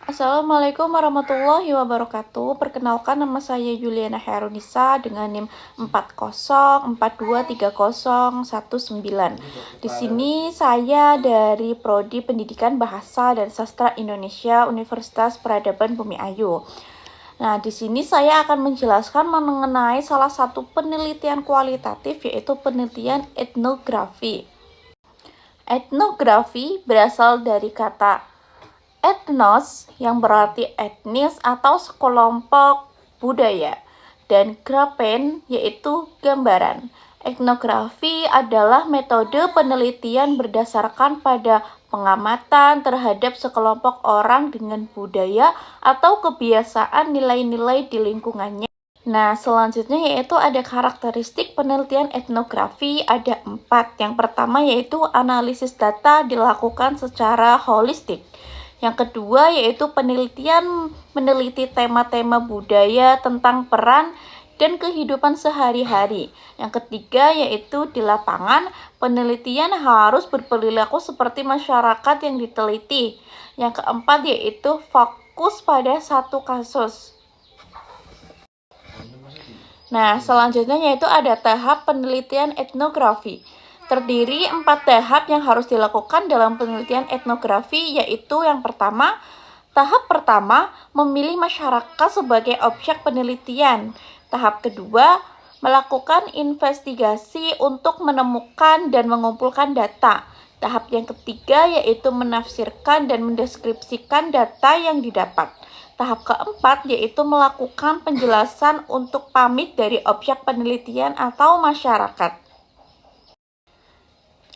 Assalamualaikum warahmatullahi wabarakatuh. Perkenalkan, nama saya Juliana Herunisa dengan NIM 40423019. Di sini saya dari Prodi Pendidikan Bahasa dan Sastra Indonesia Universitas Peradaban Bumi Ayu. Nah, di sini saya akan menjelaskan mengenai salah satu penelitian kualitatif, yaitu penelitian etnografi. Etnografi berasal dari kata etnos yang berarti etnis atau sekelompok budaya, dan grafen yaitu gambaran. Etnografi adalah metode penelitian berdasarkan pada pengamatan terhadap sekelompok orang dengan budaya atau kebiasaan nilai-nilai di lingkungannya. Nah, selanjutnya yaitu ada karakteristik penelitian etnografi, ada 4. Yang pertama yaitu analisis data dilakukan secara holistik. Yang kedua yaitu penelitian meneliti tema-tema budaya tentang peran dan kehidupan sehari-hari. Yang ketiga yaitu di lapangan, penelitian harus berperilaku seperti masyarakat yang diteliti. Yang keempat yaitu fokus pada satu kasus. Nah, selanjutnya yaitu ada tahap penelitian etnografi. Terdiri 4 tahap yang harus dilakukan dalam penelitian etnografi, yaitu yang pertama, tahap pertama, memilih masyarakat sebagai objek penelitian. Tahap kedua, melakukan investigasi untuk menemukan dan mengumpulkan data. Tahap yang ketiga yaitu menafsirkan dan mendeskripsikan data yang didapat. Tahap keempat yaitu melakukan penjelasan untuk pamit dari objek penelitian atau masyarakat.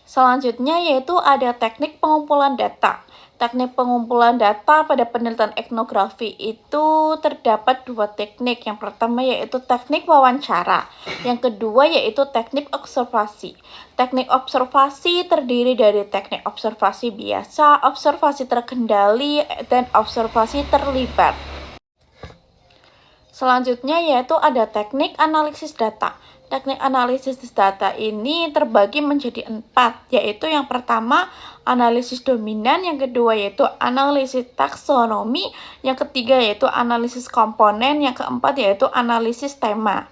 Selanjutnya yaitu ada teknik pengumpulan data. Teknik pengumpulan data pada penelitian etnografi itu terdapat 2 teknik. Yang pertama yaitu teknik wawancara. Yang kedua yaitu teknik observasi. Teknik observasi terdiri dari teknik observasi biasa, observasi terkendali, dan observasi terlibat. Selanjutnya yaitu ada teknik analisis data. Teknik analisis data ini terbagi menjadi 4, yaitu yang pertama analisis dominan, yang kedua yaitu analisis taksonomi, yang ketiga yaitu analisis komponen, yang keempat yaitu analisis tema.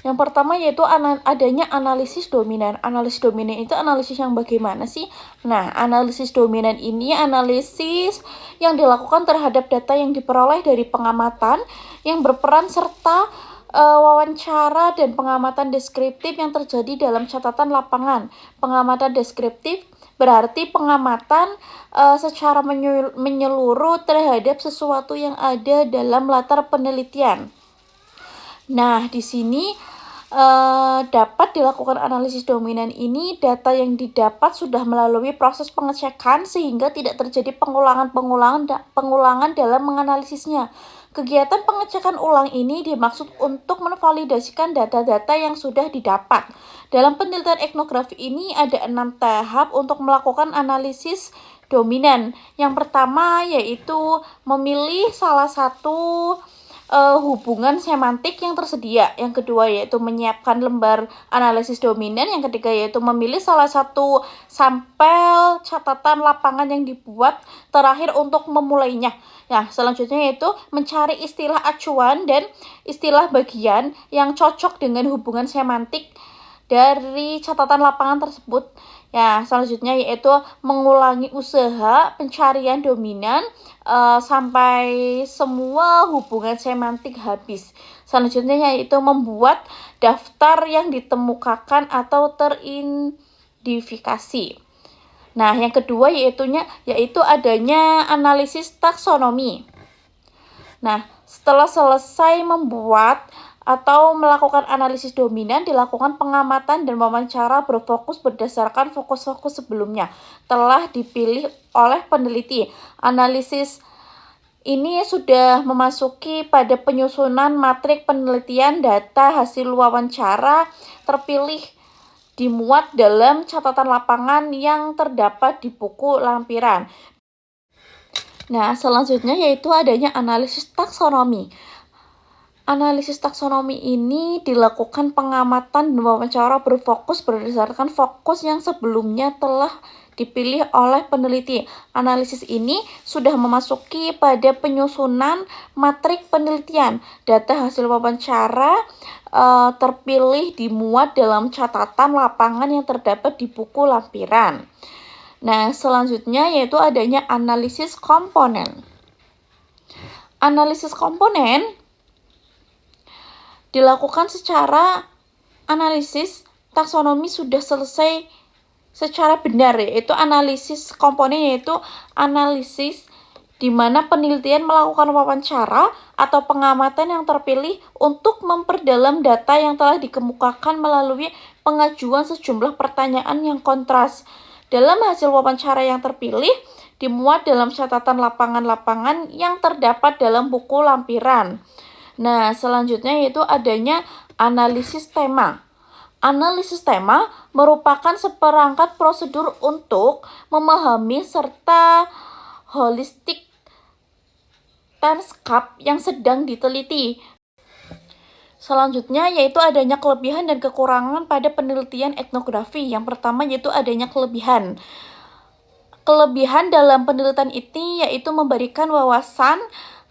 Yang pertama yaitu adanya analisis dominan. Analisis dominan itu analisis yang bagaimana sih? Nah, analisis dominan ini analisis yang dilakukan terhadap data yang diperoleh dari pengamatan yang berperan serta wawancara dan pengamatan deskriptif yang terjadi dalam catatan lapangan. Pengamatan deskriptif berarti pengamatan secara menyeluruh terhadap sesuatu yang ada dalam latar penelitian. Nah, di sini dapat dilakukan analisis dominan ini, data yang didapat sudah melalui proses pengecekan sehingga tidak terjadi pengulangan dalam menganalisisnya. Kegiatan pengecekan ulang ini dimaksud untuk memvalidasikan data-data yang sudah didapat. Dalam penelitian etnografi ini ada 6 tahap untuk melakukan analisis dominan. Yang pertama yaitu memilih salah satu hubungan semantik yang tersedia. Yang kedua yaitu menyiapkan lembar analisis dominan. Yang ketiga yaitu memilih salah satu sampel catatan lapangan yang dibuat. Terakhir untuk memulainya. Nah, selanjutnya yaitu mencari istilah acuan dan istilah bagian yang cocok dengan hubungan semantik dari catatan lapangan tersebut. Ya, selanjutnya yaitu mengulangi usaha pencarian dominan sampai semua hubungan semantik habis. Selanjutnya yaitu membuat daftar yang ditemukakan atau teridentifikasi. Nah, yang kedua yaitu adanya analisis taksonomi. Nah, setelah selesai membuat atau melakukan analisis dominan, dilakukan pengamatan dan wawancara berfokus berdasarkan fokus-fokus sebelumnya telah dipilih oleh peneliti. Analisis ini sudah memasuki pada penyusunan matrik penelitian. Data hasil wawancara terpilih dimuat dalam catatan lapangan yang terdapat di buku lampiran. Nah, selanjutnya yaitu adanya analisis taksonomi. Analisis taksonomi ini dilakukan pengamatan dan wawancara berfokus berdasarkan fokus yang sebelumnya telah dipilih oleh peneliti. Analisis ini sudah memasuki pada penyusunan matrik penelitian. Data hasil wawancara terpilih dimuat dalam catatan lapangan yang terdapat di buku lampiran. Nah, selanjutnya yaitu adanya analisis komponen. Analisis komponen dilakukan secara analisis taksonomi sudah selesai secara benar, yaitu analisis komponen, yaitu analisis di mana penelitian melakukan wawancara atau pengamatan yang terpilih untuk memperdalam data yang telah dikemukakan melalui pengajuan sejumlah pertanyaan yang kontras. Dalam hasil wawancara yang terpilih dimuat dalam catatan lapangan-lapangan yang terdapat dalam buku lampiran. Nah, selanjutnya yaitu adanya analisis tema. Analisis tema merupakan seperangkat prosedur untuk memahami serta holistik landscape yang sedang diteliti. Selanjutnya yaitu adanya kelebihan dan kekurangan pada penelitian etnografi. Yang pertama yaitu adanya kelebihan. Kelebihan dalam penelitian ini yaitu memberikan wawasan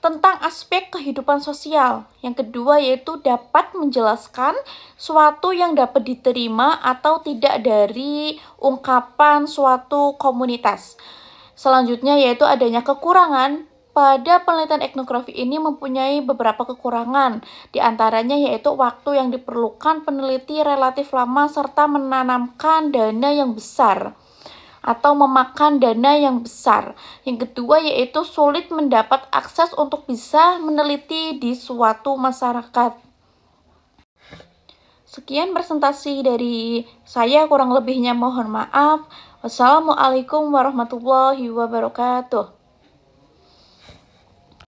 tentang aspek kehidupan sosial. Yang kedua yaitu dapat menjelaskan suatu yang dapat diterima atau tidak dari ungkapan suatu komunitas. Selanjutnya yaitu adanya kekurangan. Pada penelitian etnografi ini mempunyai beberapa kekurangan. Di antaranya yaitu waktu yang diperlukan peneliti relatif lama serta menanamkan dana yang besar atau memakan dana yang besar. Yang kedua yaitu sulit mendapat akses untuk bisa meneliti di suatu masyarakat. Sekian presentasi dari saya, kurang lebihnya mohon maaf. Wassalamualaikum warahmatullahi wabarakatuh.